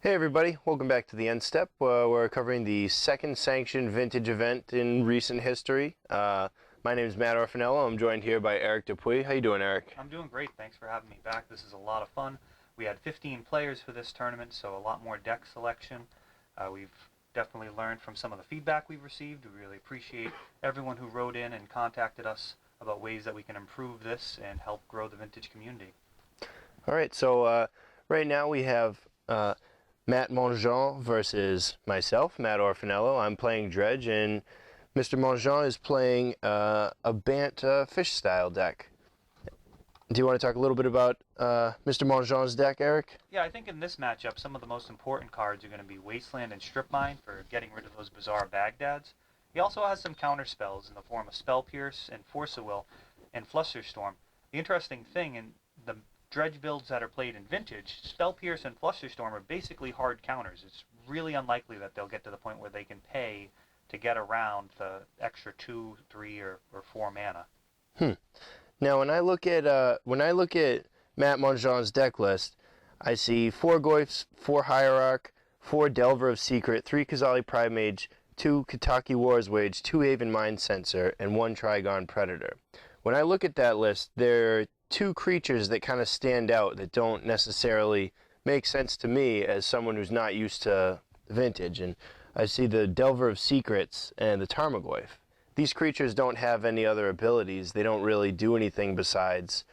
Hey everybody, welcome back to TheEndStep. We're covering the second sanctioned vintage event in recent history. My name is Matt Orfanello. I'm joined here by Eric Dupuy. How you doing, Eric? I'm doing great. Thanks for having me back. This is a lot of fun. We had 15 players for this tournament, so a lot more deck selection. We've definitely learned from some of the feedback we've received. We really appreciate everyone who wrote in and contacted us about ways that we can improve this and help grow the vintage community. All right, so right now we have Matt Mongeon versus myself, Matt Orfanello. I'm playing Dredge, and Mr. Mongeon is playing a Bant fish style deck. Do you want to talk a little bit about Mr. Mongeon's deck, Eric? Yeah, I think in this matchup, some of the most important cards are going to be Wasteland and Strip Mine for getting rid of those bizarre Bagdads. He also has some counter spells in the form of Spell Pierce and Force of Will and Flusterstorm. The interesting thing in the dredge builds that are played in Vintage, Spell Pierce and Flusterstorm are basically hard counters. It's really unlikely that they'll get to the point where they can pay to get around the extra 2, 3, or 4 mana. Now, when I look at Matt Mongeon's deck list, I see 4 Goyfs, 4 Hierarch, 4 Delver of Secret, 3 Kazali Primate, 2 Kataki War's Wage, 2 Haven Mind Sensor, and 1 Trigon Predator. When I look at that list, there are 2 creatures that kind of stand out that don't necessarily make sense to me as someone who's not used to Vintage. And I see the Delver of Secrets and the Tarmogoyf. These creatures don't have any other abilities. They don't really do anything besides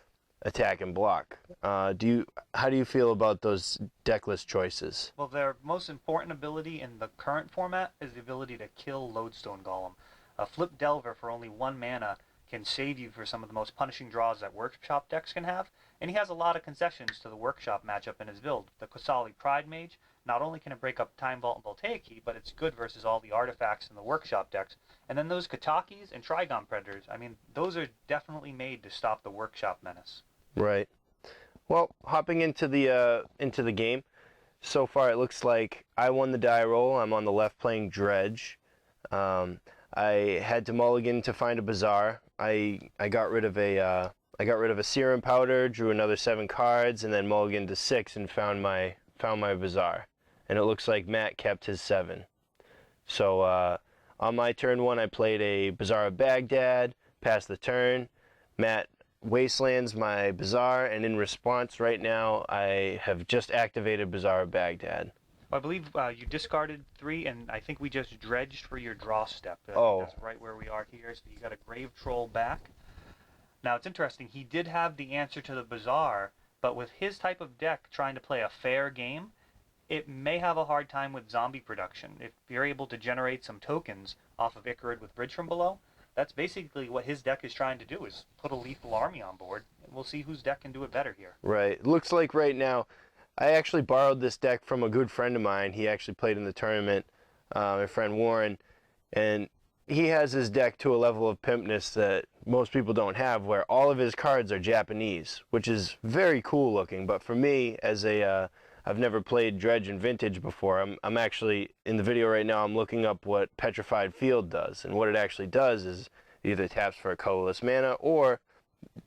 attack and block. How do you feel about those deck list choices? Well, their most important ability in the current format is the ability to kill Lodestone Golem. A Flip Delver for only 1 mana can save you for some of the most punishing draws that Workshop decks can have, and he has a lot of concessions to the Workshop matchup in his build. The Kosali Pride Mage, not only can it break up Time Vault and Voltaic Key, but it's good versus all the artifacts in the Workshop decks. And then those Katakis and Trigon Predators, I mean, those are definitely made to stop the Workshop menace. Right. Well, hopping into the game, so far it looks like I won the die roll. I'm on the left playing Dredge. I had to mulligan to find a Bazaar. I got rid of a Serum Powder, drew another 7 cards, and then mulliganed to 6 and found my Bazaar. And it looks like Matt kept his 7. So on my turn 1, I played a Bazaar of Baghdad, passed the turn. Matt wastelands my Bazaar, and in response right now, I have just activated Bazaar of Baghdad. I believe you discarded 3, and I think we just dredged for your draw step. That's right where we are here. So you got a Grave Troll back. Now it's interesting. He did have the answer to the Bazaar, but with his type of deck trying to play a fair game, it may have a hard time with zombie production. If you're able to generate some tokens off of Icarid with Bridge from Below, that's basically what his deck is trying to do, is put a lethal army on board. We'll see whose deck can do it better here. Right. It looks like right now, I actually borrowed this deck from a good friend of mine. He actually played in the tournament, my friend Warren, and he has his deck to a level of pimpness that most people don't have, where all of his cards are Japanese, which is very cool looking. But for me, as I've never played Dredge and Vintage before. I'm actually, in the video right now, I'm looking up what Petrified Field does. And what it actually does is it either taps for a colorless mana, or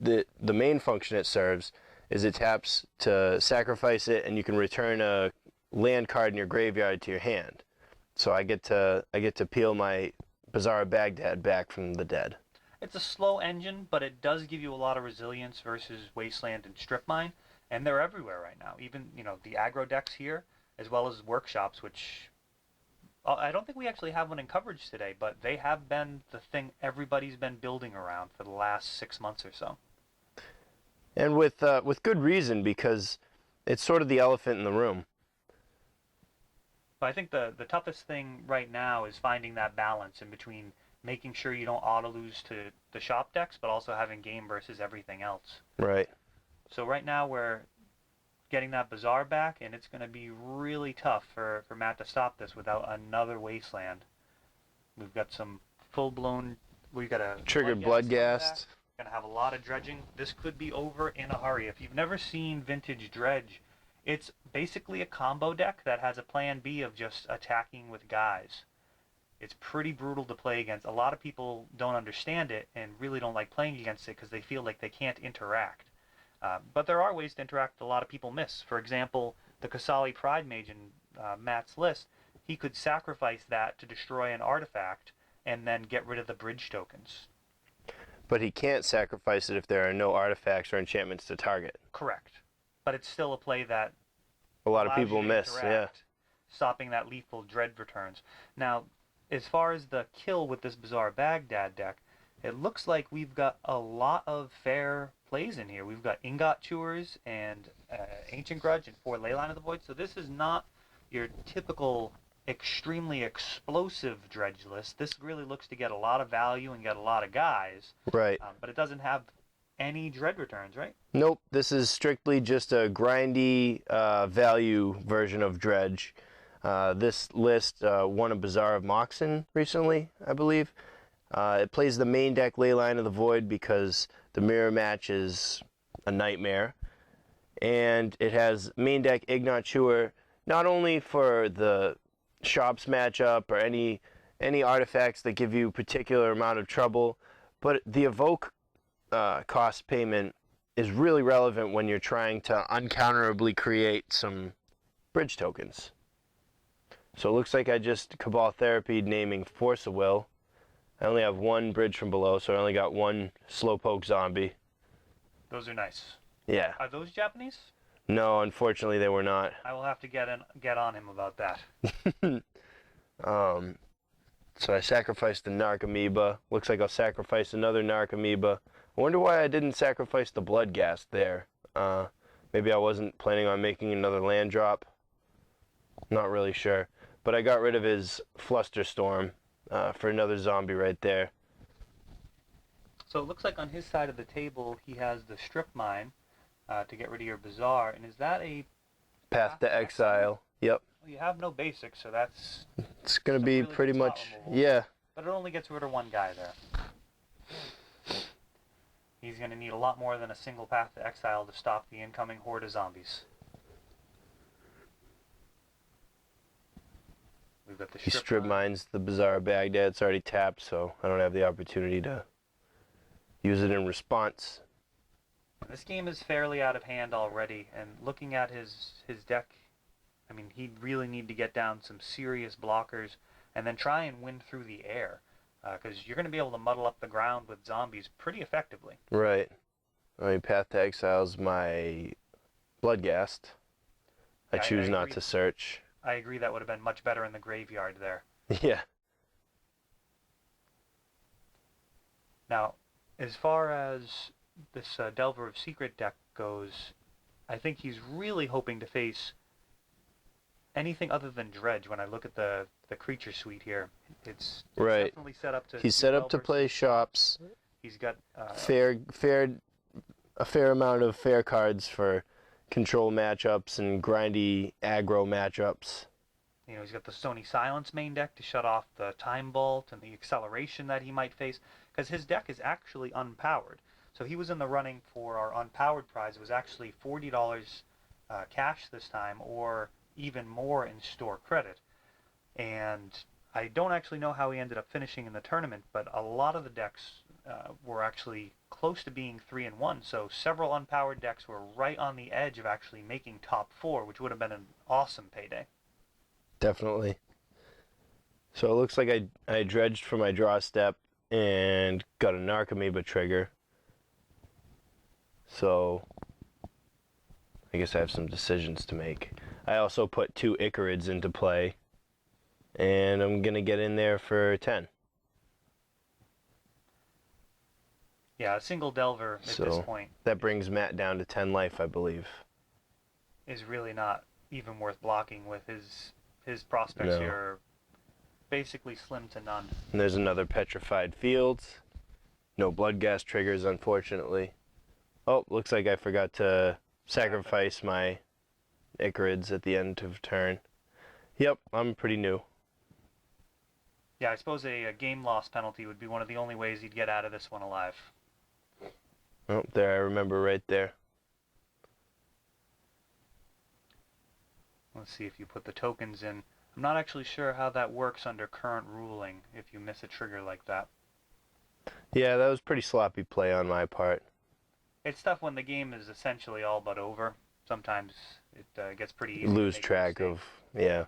the main function it serves is it taps to sacrifice it, and you can return a land card in your graveyard to your hand. So I get to peel my Bazaar of Baghdad back from the dead. It's a slow engine, but it does give you a lot of resilience versus Wasteland and Strip Mine. And they're everywhere right now. Even, the aggro decks here, as well as workshops, which I don't think we actually have one in coverage today, but they have been the thing everybody's been building around for the last 6 months or so. And with good reason, because it's sort of the elephant in the room. But I think the toughest thing right now is finding that balance in between making sure you don't auto-lose to the shop decks, but also having game versus everything else. Right. So right now we're getting that Bazaar back, and it's going to be really tough for Matt to stop this without another Wasteland. We've got some full-blown... We've got a... Triggered Bloodghast. Going to have a lot of dredging. This could be over in a hurry. If you've never seen Vintage Dredge, it's basically a combo deck that has a plan B of just attacking with guys. It's pretty brutal to play against. A lot of people don't understand it and really don't like playing against it because they feel like they can't interact. But there are ways to interact that a lot of people miss. For example, the Kosali Pride Mage in Matt's list, he could sacrifice that to destroy an artifact and then get rid of the bridge tokens. But he can't sacrifice it if there are no artifacts or enchantments to target. Correct. But it's still a play that A lot of allows people you to miss, yeah. interact, stopping that lethal dread returns. Now, as far as the kill with this bizarre Baghdad deck, it looks like we've got a lot of fair plays in here. We've got Ingot Chewers and Ancient Grudge and 4 Leyline of the Void. So this is not your typical extremely explosive dredge list. This really looks to get a lot of value and get a lot of guys. Right. But it doesn't have any dread returns, right? Nope, this is strictly just a grindy value version of dredge. This list won a Bazaar of Moxen recently, I believe. It plays the main deck Leyline of the Void because the mirror match is a nightmare. And it has main deck Ignot Chewer, not only for the shops matchup or any artifacts that give you a particular amount of trouble, but the evoke cost payment is really relevant when you're trying to uncounterably create some bridge tokens. So it looks like I just Cabal Therapied naming Force of Will. I only have one bridge from below, so I only got one Slowpoke zombie. Those are nice. Yeah. Are those Japanese? No, unfortunately they were not. I will have to get on him about that. So I sacrificed the Narc Amoeba. Looks like I'll sacrifice another Narc Amoeba. I wonder why I didn't sacrifice the Bloodghast there. Maybe I wasn't planning on making another land drop. Not really sure. But I got rid of his Flusterstorm for another zombie right there. So it looks like on his side of the table he has the Strip Mine to get rid of your Bazaar. And is that a Path to Exile? Yep. Well, you have no basics, so that's... It's going to be really pretty much... Yeah. But it only gets rid of one guy there. He's going to need a lot more than a single Path to Exile to stop the incoming horde of zombies. We've got the He strip mines the Bazaar of Baghdad. It's already tapped, so I don't have the opportunity to use it in response. This game is fairly out of hand already, and looking at his deck, I mean, he'd really need to get down some serious blockers and then try and win through the air, because you're going to be able to muddle up the ground with zombies pretty effectively. Right. I mean, Path to Exile's my Bloodghast. I choose not to search. I agree that would have been much better in the graveyard there. Yeah. Now, as far as this Delver of Secret deck goes, I think he's really hoping to face anything other than Dredge. When I look at the creature suite here, it's right. definitely set up to... He's set up to play shops. He's got... a fair amount of fair cards for control matchups and grindy aggro matchups. You know, he's got the Stony Silence main deck to shut off the Time Bolt and the acceleration that he might face, because his deck is actually unpowered. So he was in the running for our unpowered prize. It was actually $40 cash this time, or even more in store credit. And I don't actually know how he ended up finishing in the tournament, but a lot of the decks were actually close to being 3-1. So several unpowered decks were right on the edge of actually making top 4, which would have been an awesome payday. Definitely. So it looks like I dredged for my draw step and got a Narc Amoeba trigger. So I guess I have some decisions to make. I also put 2 Icarids into play, and I'm going to get in there for 10. Yeah, a single Delver at this point. That brings Matt down to 10 life, I believe. Is really not even worth blocking with his prospects here are basically slim to none. And there's another Petrified Fields. No Bloodghast triggers, unfortunately. Oh, looks like I forgot to sacrifice my Icarids at the end of turn. Yep, I'm pretty new. Yeah, I suppose a game loss penalty would be one of the only ways you'd get out of this one alive. Oh, there, I remember right there. Let's see if you put the tokens in. I'm not actually sure how that works under current ruling if you miss a trigger like that. Yeah, that was pretty sloppy play on my part. It's tough when the game is essentially all but over. Sometimes it gets pretty easy. Lose track of Yeah.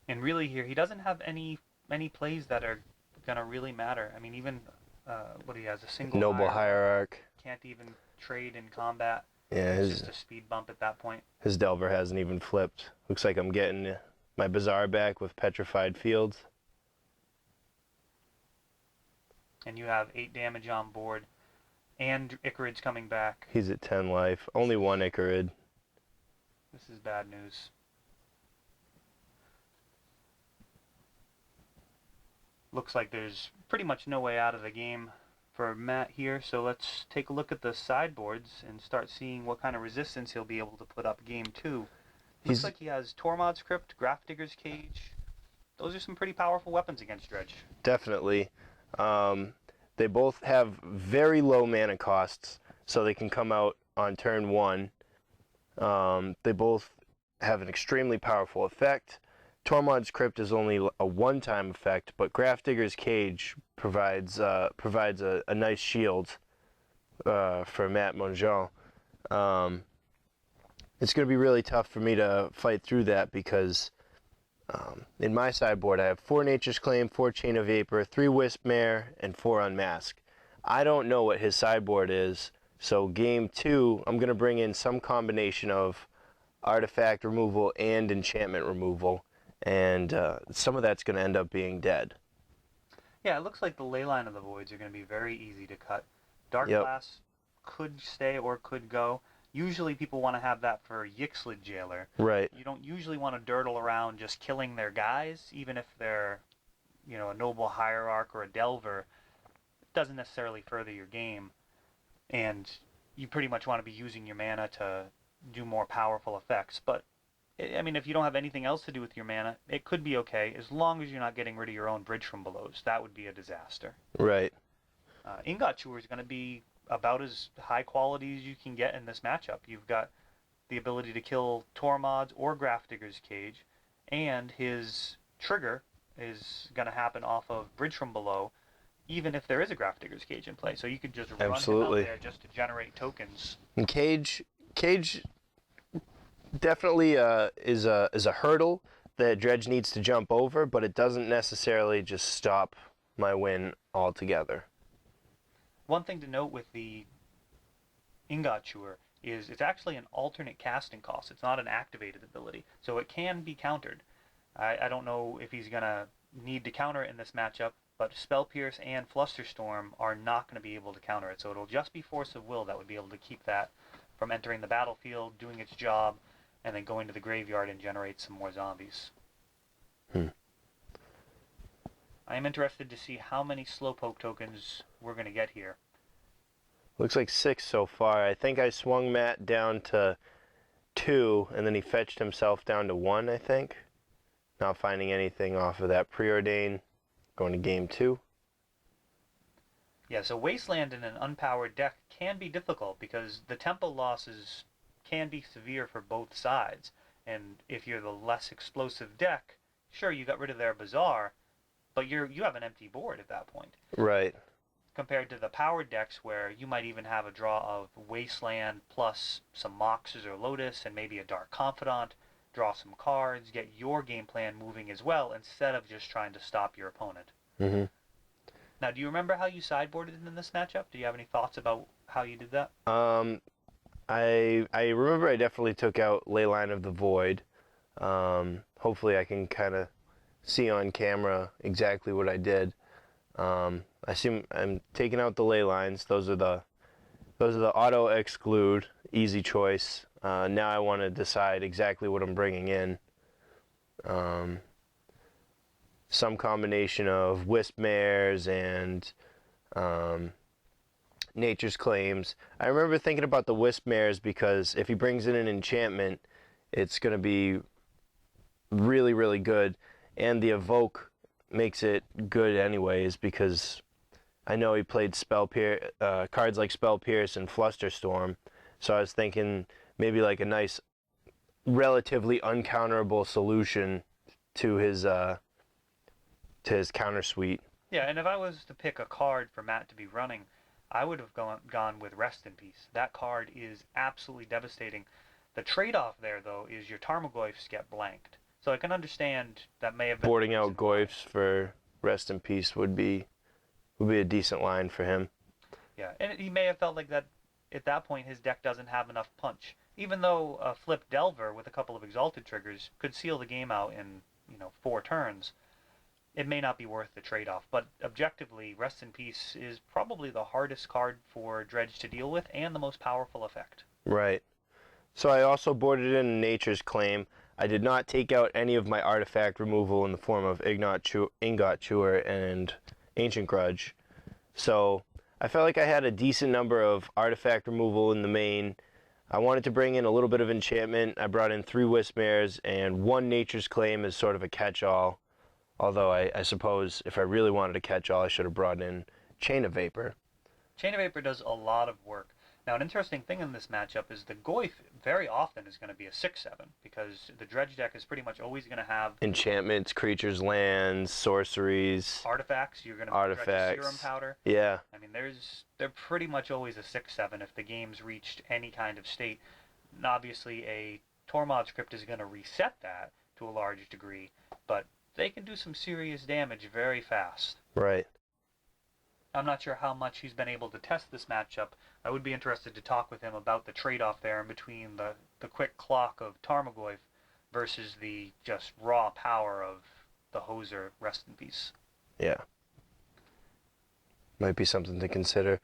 And really here, he doesn't have any plays that are gonna really matter. I mean, even what he has, a single Noble hierarch, Hierarch. can't even trade in combat. Yeah, It's just a speed bump at that point. his Delver hasn't even flipped. Looks like I'm getting my Bazaar back with Petrified Fields. And you have 8 damage on board, and Icarid's coming back. He's at 10 life. Only one Icarid. This is bad news. Looks like there's pretty much no way out of the game for Matt here, so let's take a look at the sideboards and start seeing what kind of resistance he'll be able to put up game 2. Looks like he has Tormod's Crypt, Grafdigger's Cage. Those are some pretty powerful weapons against Dredge. Definitely. They both have very low mana costs, so they can come out on turn 1. They both have an extremely powerful effect. Tormod's Crypt is only a one-time effect, but Grafdigger's Cage provides a nice shield for Matt Mongeon. It's going to be really tough for me to fight through that because in my sideboard I have 4 Nature's Claim, 4 Chain of Vapor, 3 Wispmare, and 4 Unmask. I don't know what his sideboard is, so game 2 I'm going to bring in some combination of artifact removal and enchantment removal, and some of that's going to end up being dead. Yeah, it looks like the Leyline of the Voids are going to be very easy to cut. Dark Glass could stay or could go. Usually people want to have that for Yixlid Jailer. Right. You don't usually want to dirtle around just killing their guys, even if they're, a Noble Hierarch or a Delver. It doesn't necessarily further your game, and you pretty much want to be using your mana to do more powerful effects. But I mean, if you don't have anything else to do with your mana, it could be okay, as long as you're not getting rid of your own Bridge from Belows. That would be a disaster. Right. Ingot Chewer is going to be about as high quality as you can get in this matchup. You've got the ability to kill Tormod's or Grafdigger's Cage, and his trigger is going to happen off of Bridge from Below, even if there is a Grafdigger's Cage in play. So you could just run him out there just to generate tokens. And Cage definitely is a hurdle that Dredge needs to jump over, but it doesn't necessarily just stop my win altogether. One thing to note with the Ingot Chewer is it's actually an alternate casting cost. It's not an activated ability, so it can be countered. I don't know if he's going to need to counter it in this matchup, but Spell Pierce and Flusterstorm are not going to be able to counter it, so it'll just be Force of Will that would be able to keep that from entering the battlefield, doing its job, and then going to the graveyard and generate some more zombies. I am interested to see how many Slowpoke tokens we're going to get here. Looks like 6 so far. I think I swung Matt down to 2, and then he fetched himself down to 1, I think. Not finding anything off of that Preordain. Going to game 2. Yeah, so Wasteland in an unpowered deck can be difficult because the tempo losses can be severe for both sides. And if you're the less explosive deck, sure, you got rid of their Bazaar, but you have an empty board at that point. Right. Compared to the powered decks where you might even have a draw of Wasteland plus some Moxes or Lotus and maybe a Dark Confidant, draw some cards, get your game plan moving as well instead of just trying to stop your opponent. Mm-hmm. Now, do you remember how you sideboarded in this matchup? Do you have any thoughts about how you did that? I remember I definitely took out Leyline of the Void. Hopefully I can kind of see on camera exactly what I did. I'm taking out the ley lines. Those are the auto exclude, easy choice. Now I want to decide exactly what I'm bringing in. Some combination of Wispmares and Nature's Claims. I remember thinking about the Wispmares because if he brings in an enchantment, it's going to be really, really good. And the Evoke makes it good anyways because I know he played cards like Spell Pierce and Flusterstorm. So I was thinking maybe like a nice, relatively uncounterable solution to his counter suite. Yeah, and if I was to pick a card for Matt to be running, I would have gone with Rest in Peace. That card is absolutely devastating. The trade-off there, though, is your Tarmogoyfs get blanked. So I can understand that may have been Boarding out Goyfs for Rest in Peace would be a decent line for him. Yeah, and he may have felt like that at that point his deck doesn't have enough punch. Even though a Flip Delver with a couple of Exalted triggers could seal the game out in 4 turns, it may not be worth the trade-off. But objectively, Rest in Peace is probably the hardest card for Dredge to deal with and the most powerful effect. Right. So I also boarded in Nature's Claim. I did not take out any of my artifact removal in the form of Ingot Chewer and Ancient Grudge. So I felt like I had a decent number of artifact removal in the main. I wanted to bring in a little bit of enchantment. I brought in 3 Wismares and 1 Nature's Claim as sort of a catch-all. Although I suppose if I really wanted a catch-all, I should have brought in Chain of Vapor. Chain of Vapor does a lot of work. Now, an interesting thing in this matchup is the Goyf very often is going to be a 6/7 because the Dredge deck is pretty much always going to have enchantments, creatures, lands, sorceries, artifacts. You're going to dredge a Serum Powder. Yeah. I mean, they're pretty much always a 6/7 if the game's reached any kind of state. And obviously, a Tormod's Crypt is going to reset that to a large degree, but they can do some serious damage very fast. Right. I'm not sure how much he's been able to test this matchup. I would be interested to talk with him about the trade-off there in between the quick clock of Tarmogoyf versus the just raw power of the Hoser Rest in Peace. Yeah. Might be something to consider.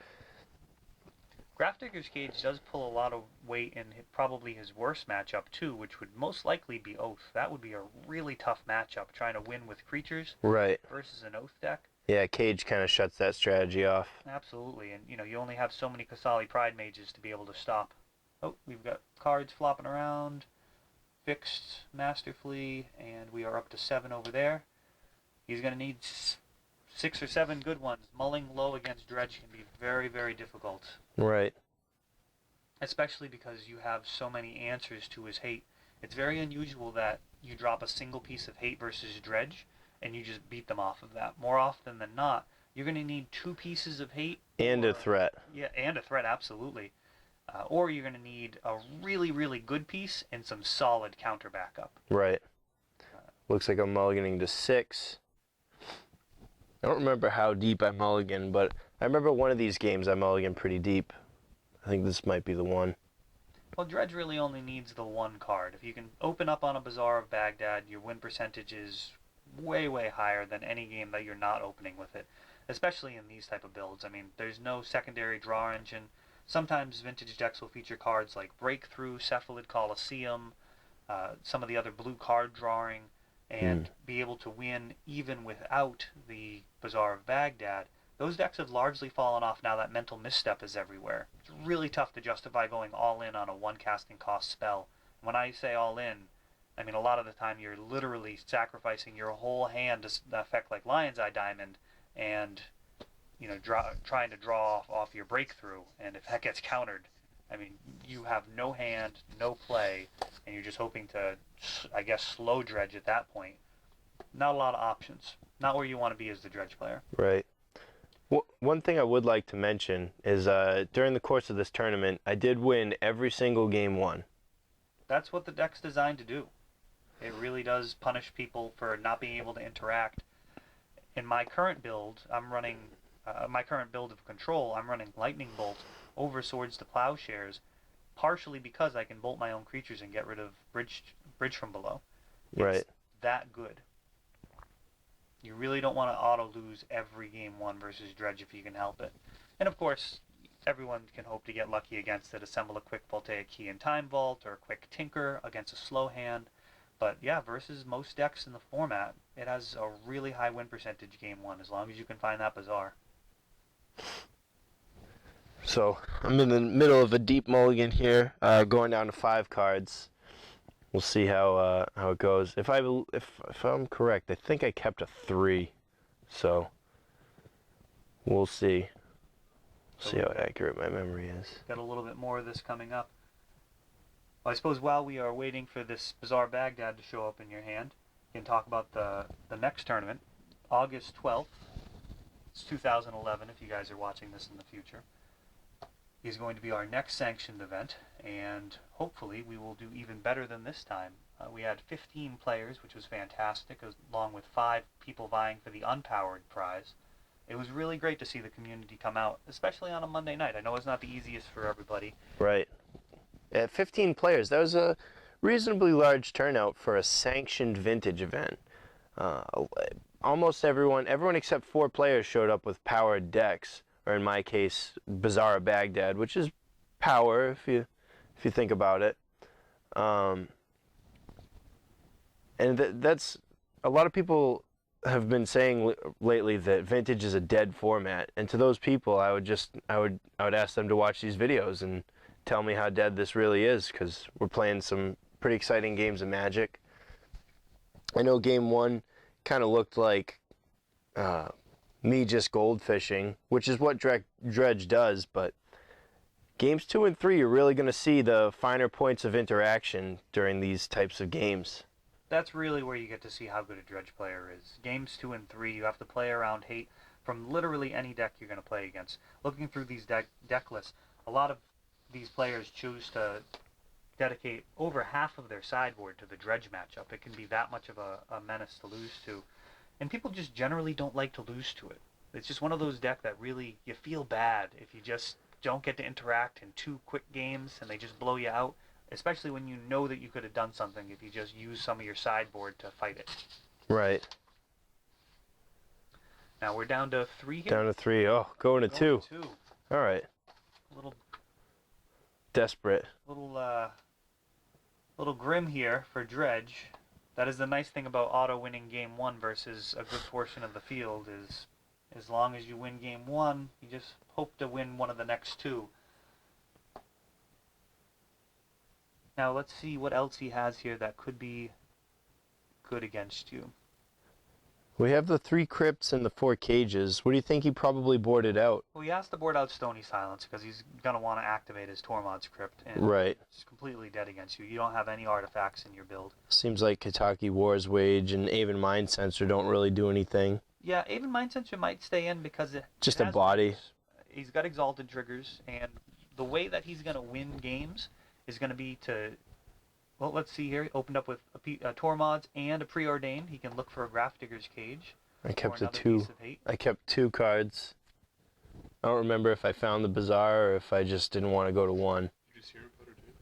Grafdigger's Cage does pull a lot of weight in probably his worst matchup too, which would most likely be Oath. That would be a really tough matchup, trying to win with creatures right. versus an Oath deck. Yeah, Cage kind of shuts that strategy off. Absolutely, and you only have so many Kasali Pride Mages to be able to stop. Oh, we've got cards flopping around. Fixed masterfully, and we are up to 7 over there. He's going to need 6 or 7 good ones. Mulling low against Dredge can be very, very difficult. Right. Especially because you have so many answers to his hate. It's very unusual that you drop a single piece of hate versus Dredge, and you just beat them off of that. More often than not, you're going to need 2 pieces of hate. And a threat. Yeah, and a threat, absolutely. Or you're going to need a really, really good piece and some solid counter backup. Right. Looks like I'm mulliganing to 6. I don't remember how deep I mulligan, but I remember one of these games I mulligan pretty deep. I think this might be the one. Well, Dredge really only needs the 1 card. If you can open up on a Bazaar of Baghdad, your win percentage is way, way higher than any game that you're not opening with it, especially in these type of builds. I mean, there's no secondary draw engine. Sometimes vintage decks will feature cards like Breakthrough, Cephalid Coliseum, some of the other blue card drawing, and be able to win even without the Bazaar of Baghdad. Those decks have largely fallen off now that Mental Misstep is everywhere. It's really tough to justify going all in on a 1 casting cost spell. When I say all in, I mean a lot of the time you're literally sacrificing your whole hand to effect like Lion's Eye Diamond and trying to draw off your Breakthrough, and if that gets countered, I mean, you have no hand, no play, and you're just hoping to, I guess, slow Dredge at that point. Not a lot of options. Not where you want to be as the Dredge player. Right. One thing I would like to mention is during the course of this tournament, I did win every single game 1. That's what the deck's designed to do. It really does punish people for not being able to interact. In my current build, I'm running... my current build of Control, I'm running Lightning Bolt over Swords to Plowshares, partially because I can bolt my own creatures and get rid of Bridge from Below. Right. It's that good. You really don't want to auto-lose every game 1 versus Dredge if you can help it. And of course, everyone can hope to get lucky against it, assemble a quick Voltaic Key and Time Vault, or a quick Tinker against a slow hand. But yeah, versus most decks in the format, it has a really high win percentage game 1, as long as you can find that Bazaar. So I'm in the middle of a deep mulligan here, going down to 5 cards. We'll see how it goes. If I'm correct, I think I kept a 3, so we'll see. See how accurate my memory is. Got a little bit more of this coming up. Well, I suppose while we are waiting for this Bazaar Baghdad to show up in your hand, you can talk about the next tournament, August 12th. It's 2011 if you guys are watching this in the future. He's going to be our next sanctioned event, and hopefully we will do even better than this time. We had 15 players, which was fantastic, along with 5 people vying for the unpowered prize. It was really great to see the community come out, especially on a Monday night. I know it's not the easiest for everybody. Right. At 15 players, that was a reasonably large turnout for a sanctioned vintage event. Almost everyone except 4 players showed up with powered decks, or in my case, Bazaar Baghdad, which is power if you think about it. And that's a lot of people have been saying lately that vintage is a dead format, and to those people, I would ask them to watch these videos and tell me how dead this really is, because we're playing some pretty exciting games of Magic. I know game 1 kind of looked like me just goldfishing, which is what Dredge does, but games 2 and 3, you're really going to see the finer points of interaction during these types of games. That's really where you get to see how good a Dredge player is. Games 2 and 3, you have to play around hate from literally any deck you're going to play against. Looking through these deck lists, a lot of these players choose to dedicate over half of their sideboard to the Dredge matchup. It can be that much of a menace to lose to. And people just generally don't like to lose to it. It's just one of those decks that really, you feel bad if you just don't get to interact in 2 quick games and they just blow you out. Especially when you know that you could have done something if you just used some of your sideboard to fight it. Right. Now we're down to 3 here. Down to 3. Oh, going to 2. All right. A little desperate. Little grim here for Dredge. That is the nice thing about auto-winning game 1 versus a good portion of the field is, as long as you win game 1, you just hope to win one of the next 2. Now let's see what else he has here that could be good against you. We have the 3 crypts and the 4 cages. What do you think he probably boarded out? Well, he has to board out Stony Silence because he's going to want to activate his Tormod's Crypt. And right. It's completely dead against you. You don't have any artifacts in your build. Seems like Kataki War's Wage and Aven Mind Sensor don't really do anything. Yeah, Aven Mind Sensor might stay in because just a body. Triggers. He's got Exalted triggers, and the way that he's going to win games is going to be to, well, let's see here. He opened up with a Tormods and a Preordained. He can look for a Grafdigger's Cage. I kept a 2. I kept 2 cards. I don't remember if I found the Bazaar or if I just didn't want to go to 1. Did you Serum Powder too?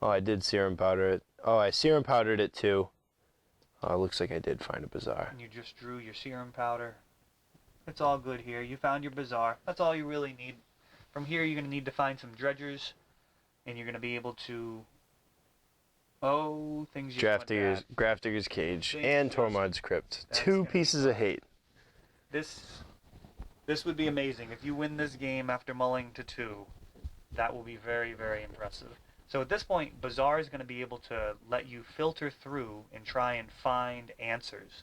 Oh, I did Serum Powder it. Oh, I Serum Powdered it too. Oh, it looks like I did find a Bazaar. And you just drew your Serum Powder. It's all good here. You found your Bazaar. That's all you really need. From here, you're going to need to find some Dredgers. And you're going to be able to... Oh, things you Grafdigger's Cage and Tormod's Crypt. 2 pieces of hate. This would be amazing. If you win this game after mulling to 2, that will be very, very impressive. So at this point, Bazaar is going to be able to let you filter through and try and find answers.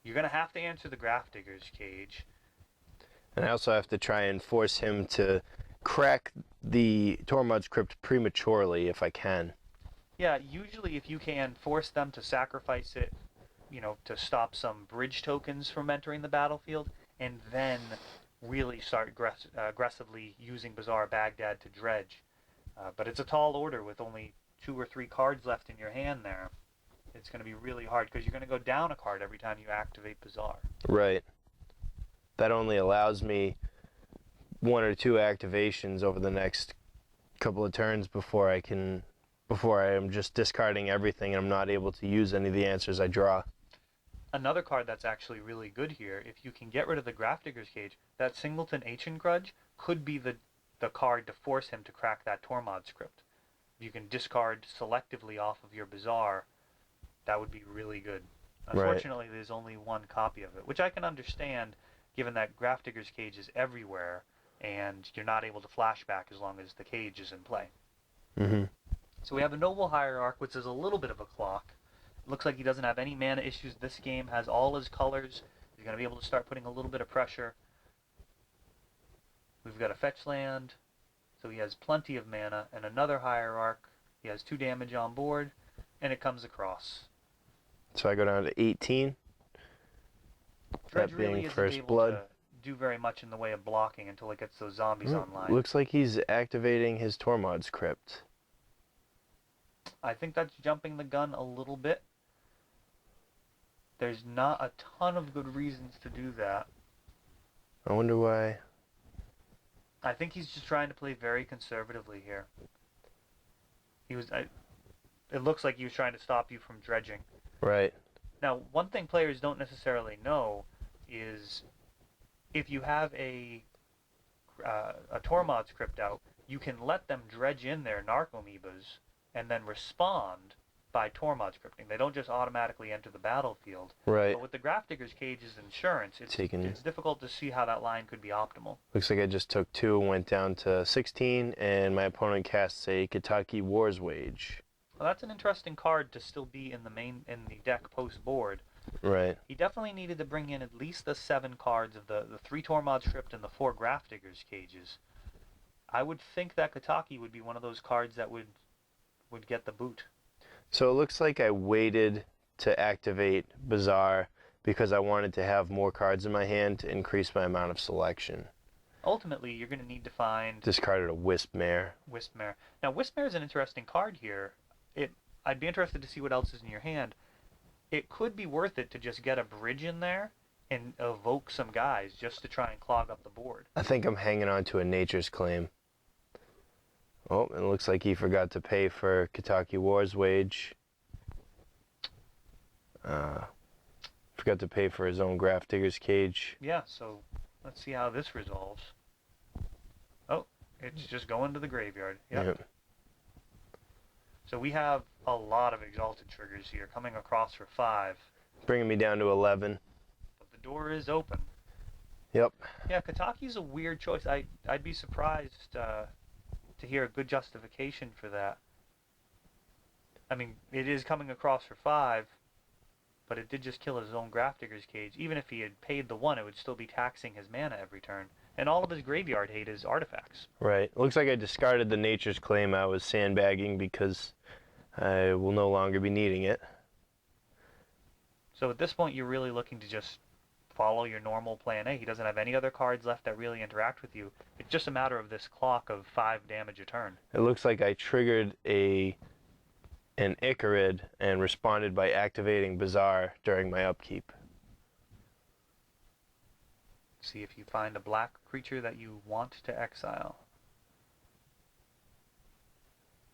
You're going to have to answer the Grafdigger's Cage. And I also have to try and force him to crack the Tormod's Crypt prematurely if I can. Yeah, usually if you can force them to sacrifice it, to stop some bridge tokens from entering the battlefield, and then really start aggressively using Bazaar Baghdad to dredge. But it's a tall order with only 2 or 3 cards left in your hand there. It's going to be really hard because you're going to go down a card every time you activate Bazaar. Right. That only allows me 1 or 2 activations over the next couple of turns before I am just discarding everything and I'm not able to use any of the answers I draw. Another card that's actually really good here, if you can get rid of the Grafdigger's Cage, that Singleton Ancient Grudge could be the card to force him to crack that Tormod's Crypt. If you can discard selectively off of your Bazaar, that would be really good. Unfortunately, There's only 1 copy of it, which I can understand given that Grafdigger's Cage is everywhere and you're not able to flashback as long as the cage is in play. Mm-hmm. So we have a Noble Hierarch, which is a little bit of a clock. It looks like he doesn't have any mana issues this game, has all his colors. He's going to be able to start putting a little bit of pressure. We've got a fetch land, so he has plenty of mana, and another Hierarch. He has 2 damage on board, and it comes across. So I go down to 18. Dredge That being really isn't first able blood. to do very much in the way of blocking until it gets those zombies online. Looks like he's activating his Tormod's Crypt. I think that's jumping the gun a little bit. There's not a ton of good reasons to do that. I wonder why. I think he's just trying to play very conservatively here. It looks like he was trying to stop you from dredging. Right. Now, one thing players don't necessarily know is if you have a Tormod's Crypt out, you can let them dredge in their Narcomoebas and then respond by Tormod's Crypting. They don't just automatically enter the battlefield. Right. But with the Grafdigger's Cage's insurance, it's difficult to see how that line could be optimal. Looks like I just took 2 and went down to 16, and my opponent casts a Kentucky War's Wage. Well, that's an interesting card to still be in the deck post board. Right. He definitely needed to bring in at least the 7 cards of the 3 Tormod's Crypt and the 4 Grafdigger's Cages. I would think that Kataki would be one of those cards that would get the boot. So it looks like I waited to activate Bazaar because I wanted to have more cards in my hand to increase my amount of selection. Ultimately, you're going to need to find... Discarded a Wispmare. Wispmare. Now, Wispmare is an interesting card here. I'd be interested to see what else is in your hand. It could be worth it to just get a bridge in there and evoke some guys just to try and clog up the board. I think I'm hanging on to a Nature's Claim. Oh, it looks like he forgot to pay for Kentucky War's Wage. Forgot to pay for his own Grafdigger's Cage. Yeah, so let's see how this resolves. Oh, it's just going to the graveyard. Yep. So we have a lot of Exalted triggers here coming across for 5. Bringing me down to 11. But the door is open. Yep. Yeah, Kataki's a weird choice. I'd be surprised to hear a good justification for that. I mean, it is coming across for 5, but it did just kill his own Grafdigger's Cage. Even if he had paid the 1, it would still be taxing his mana every turn. And all of his graveyard hate is artifacts. Right. Looks like I discarded the Nature's Claim. I was sandbagging because I will no longer be needing it. So at this point, you're really looking to just follow your normal plan A. He doesn't have any other cards left that really interact with you. It's just a matter of this clock of 5 damage a turn. It looks like I triggered an Icarid and responded by activating Bazaar during my upkeep. See if you find a black creature that you want to exile.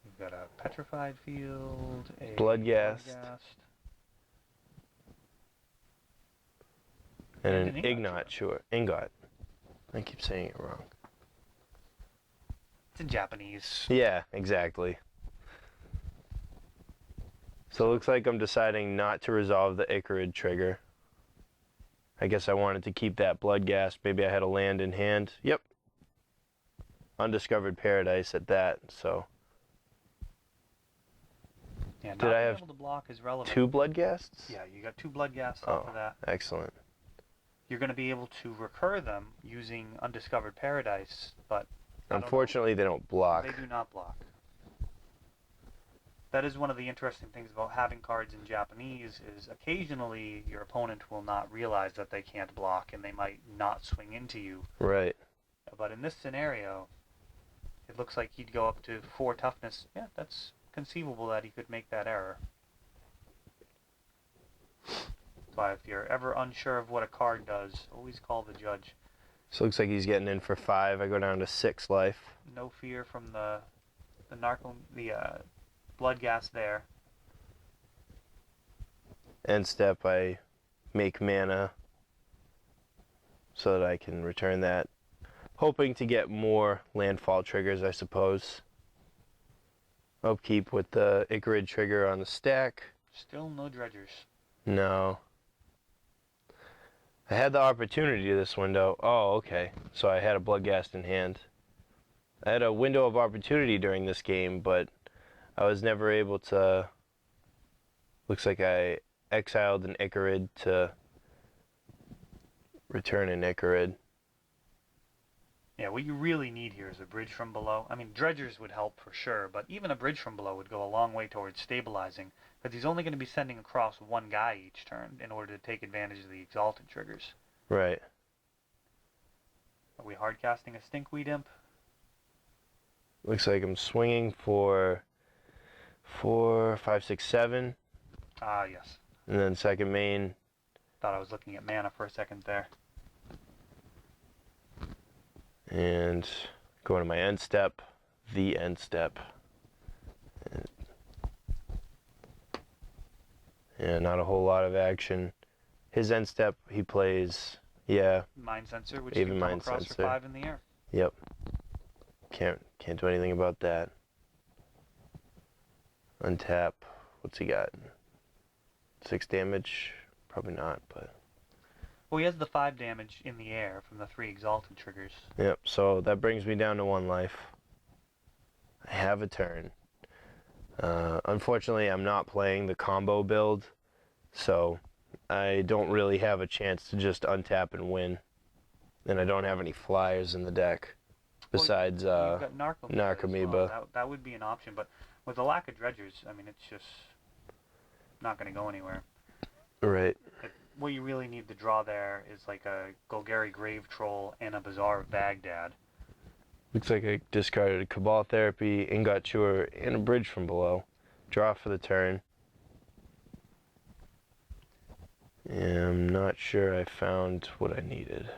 You've got a Petrified Field, a Bloodghast. And an Ingot. I keep saying it wrong. It's in Japanese. Yeah, exactly. So it looks like I'm deciding not to resolve the Icarid trigger. I guess I wanted to keep that Bloodghast. Maybe I had a land in hand. Yep. Undiscovered Paradise at that, so. Yeah, not Did I being have able to block is relevant. 2 Bloodghasts? Yeah, you got 2 Bloodghasts off of that. Excellent. You're going to be able to recur them using Undiscovered Paradise, but unfortunately they don't block. They do not block. That is one of the interesting things about having cards in Japanese is occasionally your opponent will not realize that they can't block and they might not swing into you. Right. But in this scenario, it looks like he'd go up to 4 toughness. Yeah, that's conceivable that he could make that error. But if you're ever unsure of what a card does, always call the judge. So it looks like he's getting in for 5. I go down to 6 life. No fear from the Bloodghast there. End step, I make mana so that I can return that. Hoping to get more landfall triggers, I suppose. Upkeep with the Icarid trigger on the stack. Still no dredgers. No. I had the opportunity this window. Oh, okay. So I had a Bloodghast in hand. I had a window of opportunity during this game, but I was never able to... Looks like I exiled an Icarid to return an Icarid. Yeah, what you really need here is a bridge from below. I mean, dredgers would help for sure, but even a bridge from below would go a long way towards stabilizing, because he's only going to be sending across 1 guy each turn in order to take advantage of the Exalted triggers. Right. Are we hard casting a stinkweed imp? Looks like I'm swinging for 4, 5, 6, 7. Ah, yes. And then second main. Thought I was looking at mana for a second there. And going to my end step, the end step. Yeah, not a whole lot of action. His end step, he plays, yeah. Mind Sensor, which Even you can come Mind across Sensor. for 5 in the air. Yep. Can't do anything about that. Untap. What's he got? 6 damage? Probably not, but... Well, he has the 5 damage in the air from the 3 Exalted triggers. Yep, so that brings me down to 1 life. I have a turn. Unfortunately, I'm not playing the combo build, so I don't really have a chance to just untap and win. And I don't have any flyers in the deck, besides Well, you've got Narcomoeba. well. That would be an option, but with the lack of dredgers, I mean, it's just not going to go anywhere. Right. What you really need to draw there is like a Golgari Grave Troll and a Bazaar of Baghdad. Looks like I discarded Cabal Therapy, Ingot Chewer, and a Bridge from below. Draw for the turn. And I'm not sure I found what I needed.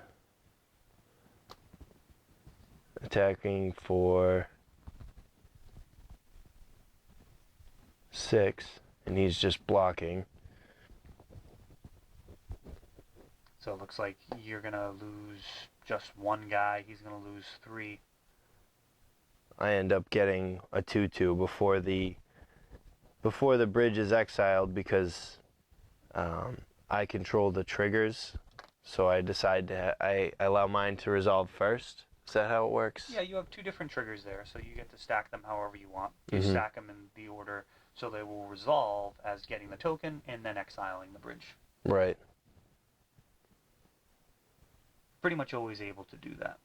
Attacking for 6, and he's just blocking. So it looks like you're going to lose just 1 guy. He's going to lose 3. I end up getting a 2/2 before the bridge is exiled because I control the triggers, so I decide to I allow mine to resolve first. Is that how it works? Yeah, you have 2 different triggers there, so you get to stack them however you want. You stack them in the order so they will resolve as getting the token and then exiling the bridge. Right. Pretty much always able to do that.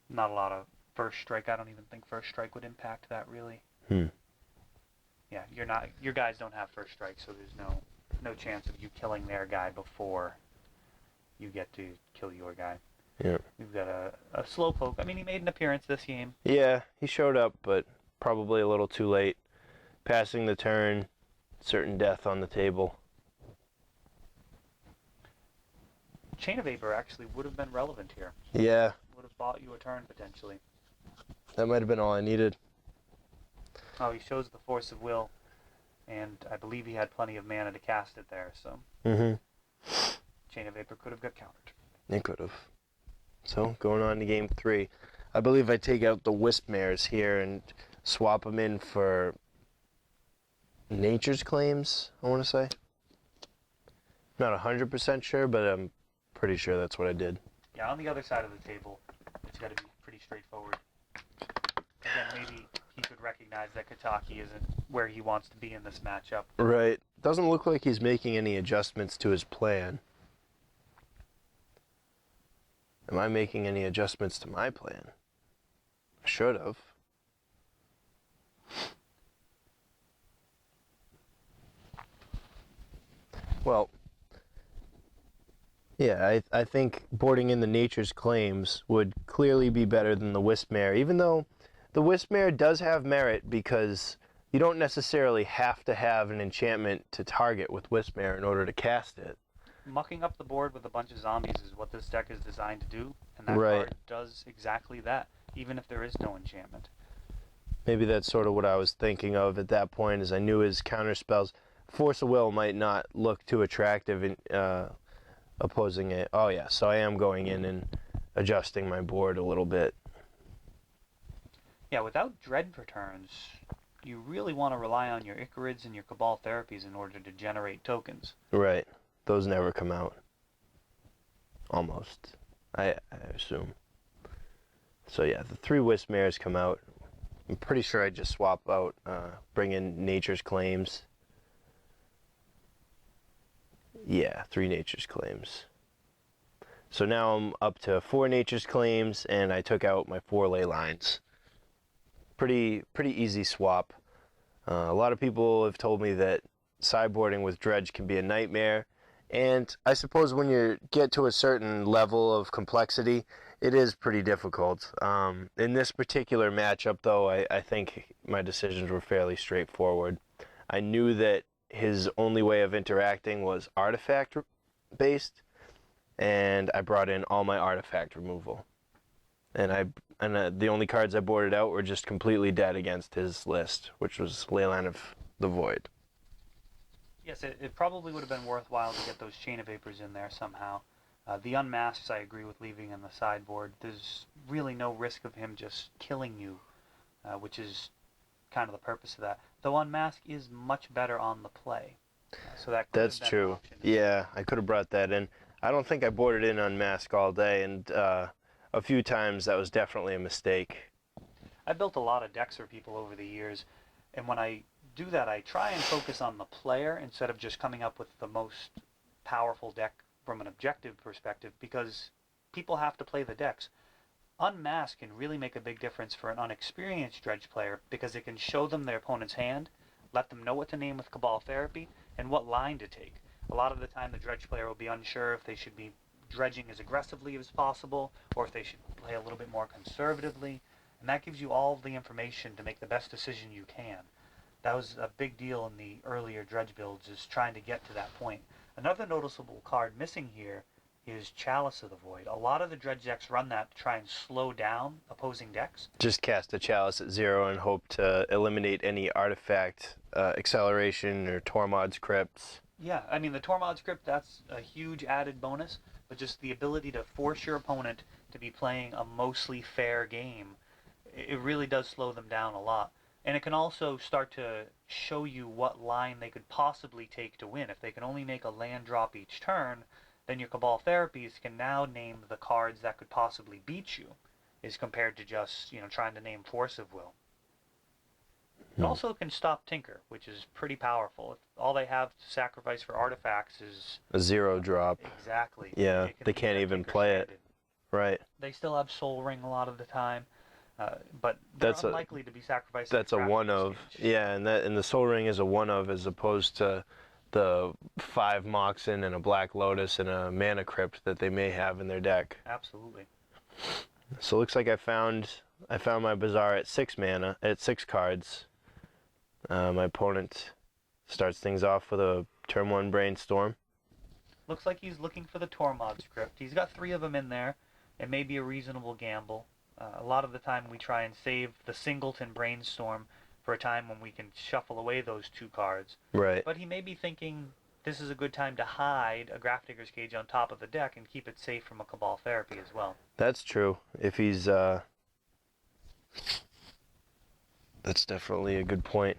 Not a lot of first strike. I don't even think first strike would impact that really. Yeah, your guys don't have first strike, so there's no chance of you killing their guy before you get to kill your guy. Yeah. We've got a Slowpoke. I mean, he made an appearance this game. Yeah, he showed up, but probably a little too late. Passing the turn, certain death on the table. Chain of Vapor actually would have been relevant here. Yeah. Would have bought you a turn potentially. That might have been all I needed. Oh, he shows the Force of Will, and I believe he had plenty of mana to cast it there, so Chain of Vapor could have got countered. It could have. So, going on to game 3. I believe I take out the Wispmares here and swap them in for Nature's Claims, I want to say. Not 100% sure, but I'm pretty sure that's what I did. Yeah, on the other side of the table, it's got to be pretty straightforward. Again, maybe he could recognize that Kataki isn't where he wants to be in this matchup. Right. Doesn't look like he's making any adjustments to his plan. Am I making any adjustments to my plan? I should have. Well, yeah, I think boarding in the Nature's Claims would clearly be better than the Wispmare, even though the Wispmare does have merit because you don't necessarily have to have an enchantment to target with Wispmare in order to cast it. Mucking up the board with a bunch of zombies is what this deck is designed to do, and that Right. card does exactly that, even if there is no enchantment. Maybe that's sort of what I was thinking of at that point, as I knew his counterspells. Force of Will might not look too attractive in opposing it. Oh yeah, so I am going in and adjusting my board a little bit. Yeah, without Dread returns, you really want to rely on your Icarids and your Cabal Therapies in order to generate tokens. Right. Those never come out. Almost. I assume. So yeah, the 3 Wispmares come out. I'm pretty sure I just swap out, bring in Nature's Claims. Yeah, 3 Nature's Claims. So now I'm up to 4 Nature's Claims, and I took out my 4 Ley Lines. Pretty easy swap. A lot of people have told me that sideboarding with Dredge can be a nightmare, and I suppose when you get to a certain level of complexity, It is pretty difficult. In this particular matchup, though, I think my decisions were fairly straightforward. I knew that his only way of interacting was artifact based, and I brought in all my artifact removal. And the only cards I boarded out were just completely dead against his list, which was Leyline of the Void. Yes, it probably would have been worthwhile to get those Chain of Vapors in there somehow. The Unmasks I agree with leaving in the sideboard. There's really no risk of him just killing you, which is kind of the purpose of that. Though Unmask is much better on the play. So that could That's have been true. an option. Yeah, I could have brought that in. I don't think I boarded in Unmask all day, and a few times that was definitely a mistake. I built a lot of decks for people over the years, and when I do that, I try and focus on the player instead of just coming up with the most powerful deck from an objective perspective, because people have to play the decks. Unmask can really make a big difference for an unexperienced Dredge player because it can show them their opponent's hand, let them know what to name with Cabal Therapy, and what line to take. A lot of the time the Dredge player will be unsure if they should be dredging as aggressively as possible or if they should play a little bit more conservatively, and that gives you all the information to make the best decision you can. That was a big deal in the earlier Dredge builds, is trying to get to that point. Another noticeable card missing here is Chalice of the Void. A lot of the Dredge decks run that to try and slow down opposing decks. Just cast a Chalice at 0 and hope to eliminate any artifact acceleration or Tormod's Crypts. Yeah, I mean, the Tormod's Crypt, that's a huge added bonus, but just the ability to force your opponent to be playing a mostly fair game, it really does slow them down a lot. And it can also start to show you what line they could possibly take to win. If they can only make a land drop each turn, then your Cabal Therapies can now name the cards that could possibly beat you, as compared to just, trying to name Force of Will. It also can stop Tinker, which is pretty powerful. If all they have to sacrifice for artifacts is a 0 drop. Exactly. Yeah, they can't even play it. Right. They still have Soul Ring a lot of the time, but they're unlikely to be sacrificed. That's a one of. Yeah, and the Soul Ring is a one of, as opposed to the 5 Moxen and a Black Lotus and a Mana Crypt that they may have in their deck. Absolutely. So it looks like I found my Bazaar at 6 mana, at 6 cards. My opponent starts things off with a turn 1 Brainstorm. Looks like he's looking for the Tormod's Crypt. He's got 3 of them in there. It may be a reasonable gamble. A lot of the time we try and save the Singleton Brainstorm for a time when we can shuffle away those 2 cards. Right. But he may be thinking this is a good time to hide a Grafdigger's Cage on top of the deck and keep it safe from a Cabal Therapy as well. That's true. If he's that's definitely a good point.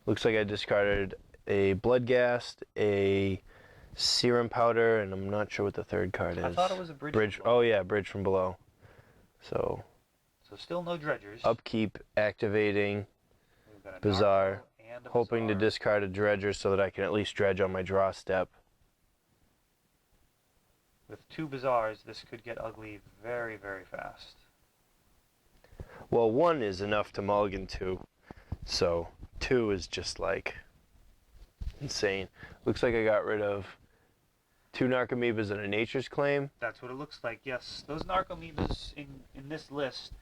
Looks like I discarded a Bloodghast, a Serum Powder, and I'm not sure what the third card is. I thought it was a Bridge. Oh yeah, Bridge from Below. So still no Dredgers. Upkeep, activating, Bazaar, hoping to discard a Dredger so that I can at least dredge on my draw step. With 2 Bazaars, this could get ugly very, very fast. Well, 1 is enough to mulligan 2, so 2 is just like insane. Looks like I got rid of 2 Narcomoebas and a Nature's Claim. That's what it looks like, yes. Those Narcomoebas in this list,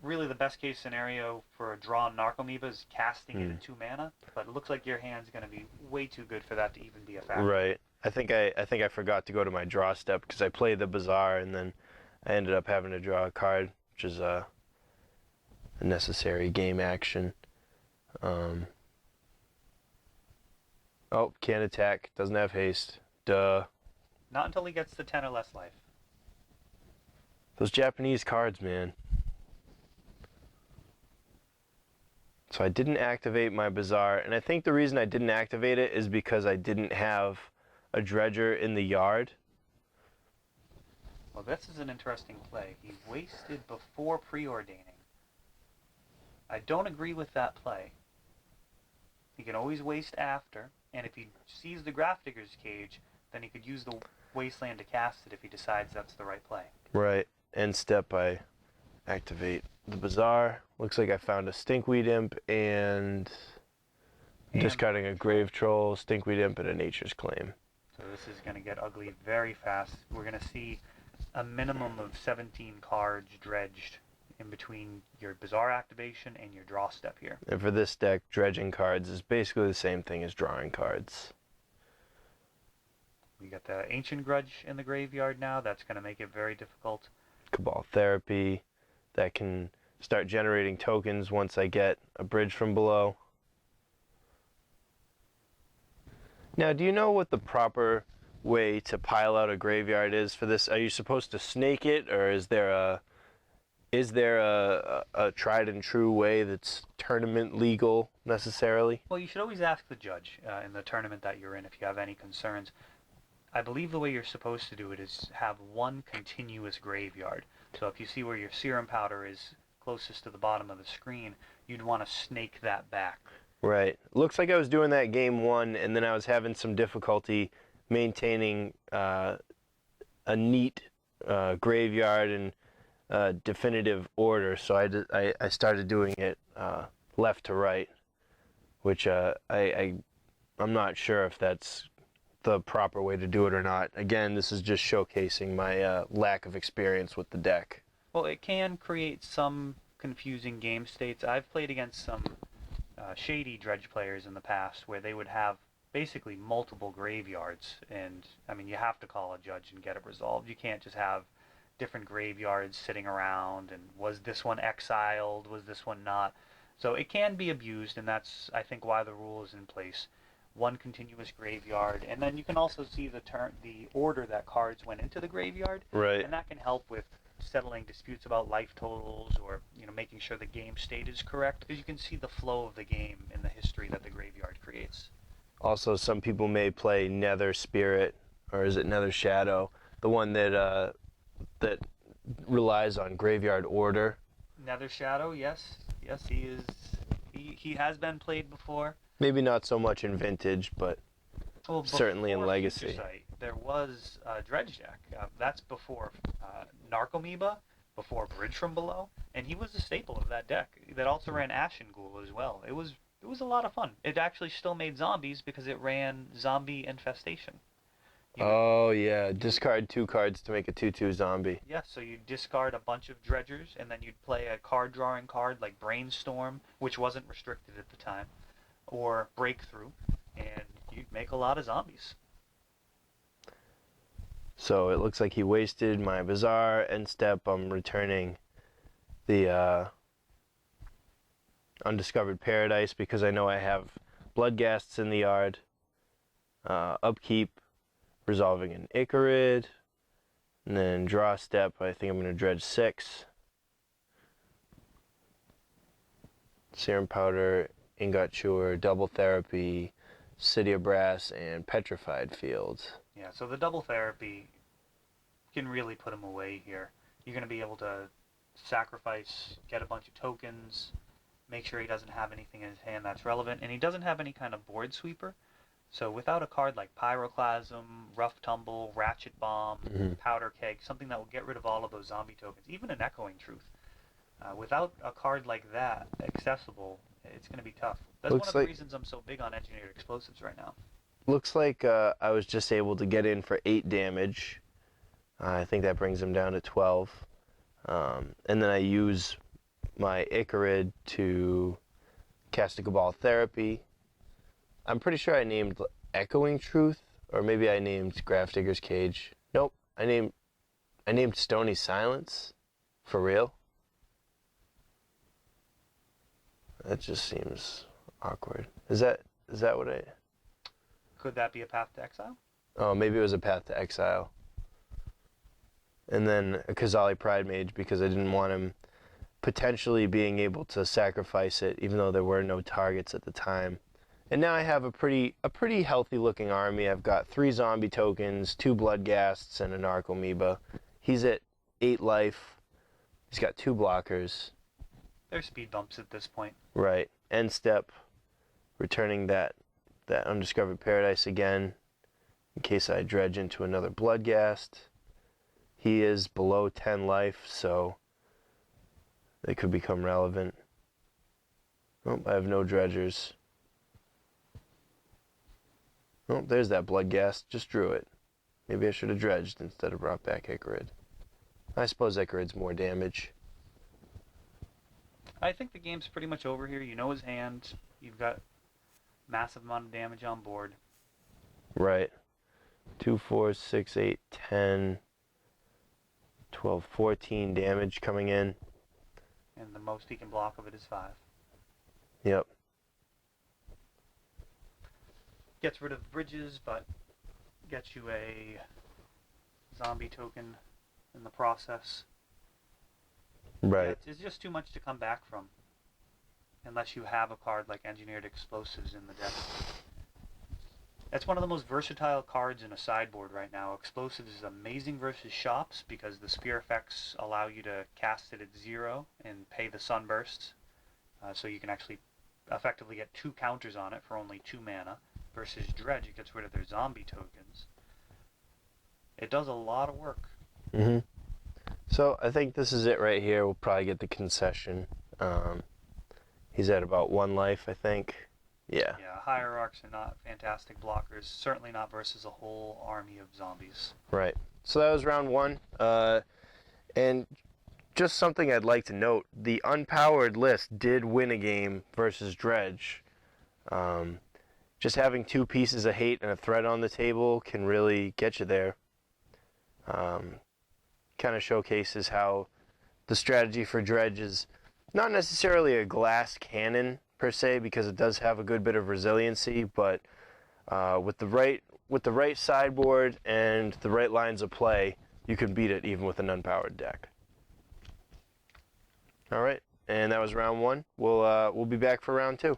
really the best case scenario for a drawn Narcomoeba is casting it at 2 mana, but it looks like your hand's going to be way too good for that to even be a factor. Right. I think I forgot to go to my draw step because I played the Bazaar and then I ended up having to draw a card, which is a necessary game action. Oh, can't attack. Doesn't have haste. Duh. Not until he gets to 10 or less life. Those Japanese cards, man. So I didn't activate my Bazaar, and I think the reason I didn't activate it is because I didn't have a Dredger in the yard. Well, this is an interesting play. He wasted before preordaining. I don't agree with that play. He can always waste after, and if he sees the Grafdigger's Cage, then he could use the Wasteland to cast it if he decides that's the right play. Right. End step, I activate the Bazaar. Looks like I found a Stinkweed Imp and discarding a Grave Troll, Stinkweed Imp, and a Nature's Claim. So this is going to get ugly very fast. We're going to see a minimum of 17 cards dredged in between your Bazaar activation and your draw step here. And for this deck, dredging cards is basically the same thing as drawing cards. We got the Ancient Grudge in the graveyard now. That's going to make it very difficult. Cabal Therapy, that can start generating tokens once I get a bridge from below. Now, do you know what the proper way to pile out a graveyard is for this? Are you supposed to snake it, or is there a tried and true way that's tournament legal necessarily? Well, you should always ask the judge in the tournament that you're in if you have any concerns. I believe the way you're supposed to do it is have one continuous graveyard. So if you see where your serum powder is closest to the bottom of the screen, you'd want to snake that back. Right. Looks like I was doing that game one, and then I was having some difficulty maintaining a neat graveyard and definitive order. So I started doing it left to right, which I'm not sure if that's the proper way to do it or not. Again, this is just showcasing my lack of experience with the deck. Well, it can create some confusing game states. I've played against some shady dredge players in the past where they would have basically multiple graveyards, and I mean, you have to call a judge and get it resolved. You can't just have different graveyards sitting around and was this one exiled, was this one not. So it can be abused, and that's, I think, why the rule is in place. One continuous graveyard, and then you can also see the order that cards went into the graveyard, Right. and that can help with settling disputes about life totals, or making sure the game state is correct, because you can see the flow of the game in the history that the graveyard creates. Also, some people may play Nether Spirit, or is it Nether Shadow, the one that relies on graveyard order. Nether Shadow, yes, he is. He has been played before. Maybe not so much in Vintage, but certainly in Legacy. Sight, there was a dredge deck. That's before Narcomoeba, before Bridge from Below, and he was a staple of that deck. That also ran Ashen Ghoul as well. It was a lot of fun. It actually still made zombies because it ran Zombie Infestation. Yeah, discard 2 cards to make a 2/2 zombie. Yeah, so you discard a bunch of dredgers, and then you'd play a card drawing card like Brainstorm, which wasn't restricted at the time, or Breakthrough, and you'd make a lot of zombies. So it looks like he wasted my Bazaar TheEndStep. I'm returning the Undiscovered Paradise because I know I have Bloodghasts in the yard. Upkeep, resolving an Icarid, and then draw step. I think I'm going to dredge 6. Serum Powder, Ingot Chewer, Double Therapy, City of Brass, and Petrified Fields. Yeah, so the double therapy can really put him away here. You're going to be able to sacrifice, get a bunch of tokens, make sure he doesn't have anything in his hand that's relevant, and he doesn't have any kind of board sweeper. So without a card like Pyroclasm, Rough Tumble, Ratchet Bomb, Powder Keg, something that will get rid of all of those zombie tokens, even an Echoing Truth, without a card like that accessible, it's going to be tough. That's one of the reasons I'm so big on Engineered Explosives right now. Looks like I was just able to get in for 8 damage. I think that brings him down to 12. And then I use my Icarid to cast a Cabal Therapy. I'm pretty sure I named Echoing Truth, or maybe I named Grafdigger's Cage. Nope, I named Stony Silence. For real? That just seems awkward. Is that what I... Could that be a Path to Exile? Oh, maybe it was a Path to Exile. And then a Kazali Pride Mage because I didn't want him potentially being able to sacrifice it, even though there were no targets at the time. And now I have a pretty healthy looking army. I've got 3 zombie tokens, 2 Bloodghasts, and a Narcomoeba. He's at 8 life. He's got 2 blockers. They're speed bumps at this point. Right. TheEndStep, returning that Undiscovered Paradise again, in case I dredge into another Bloodghast. He is below 10 life, so they could become relevant. Oh, I have no dredgers. Oh, there's that Bloodghast. Just drew it. Maybe I should have dredged instead of brought back Icarid. I suppose that grid's more damage. I think the game's pretty much over here. You know his hand. You've got massive amount of damage on board. Right. 2, 4, 6, 8, 10, 12, 14 damage coming in. And the most he can block of it is 5. Yep. Gets rid of bridges, but gets you a zombie token in the process. Right. Yeah, it's just too much to come back from. Unless you have a card like Engineered Explosives in the deck. It's one of the most versatile cards in a sideboard right now. Explosives is amazing versus shops because the spear effects allow you to cast it at 0 and pay the sunbursts. So you can actually effectively get 2 counters on it for only 2 mana. Versus Dredge, it gets rid of their zombie tokens. It does a lot of work. Mm-hmm. So I think this is it right here. We'll probably get the concession. He's at about 1 life, I think. Yeah. Yeah, Hierarchs are not fantastic blockers. Certainly not versus a whole army of zombies. Right. So that was round 1. And just something I'd like to note, the unpowered list did win a game versus Dredge. Just having 2 pieces of hate and a threat on the table can really get you there. Kind of showcases how the strategy for Dredge is not necessarily a glass cannon per se, because it does have a good bit of resiliency, but with the right sideboard and the right lines of play, you can beat it even with an unpowered deck. All right, and that was round 1. We'll be back for round 2.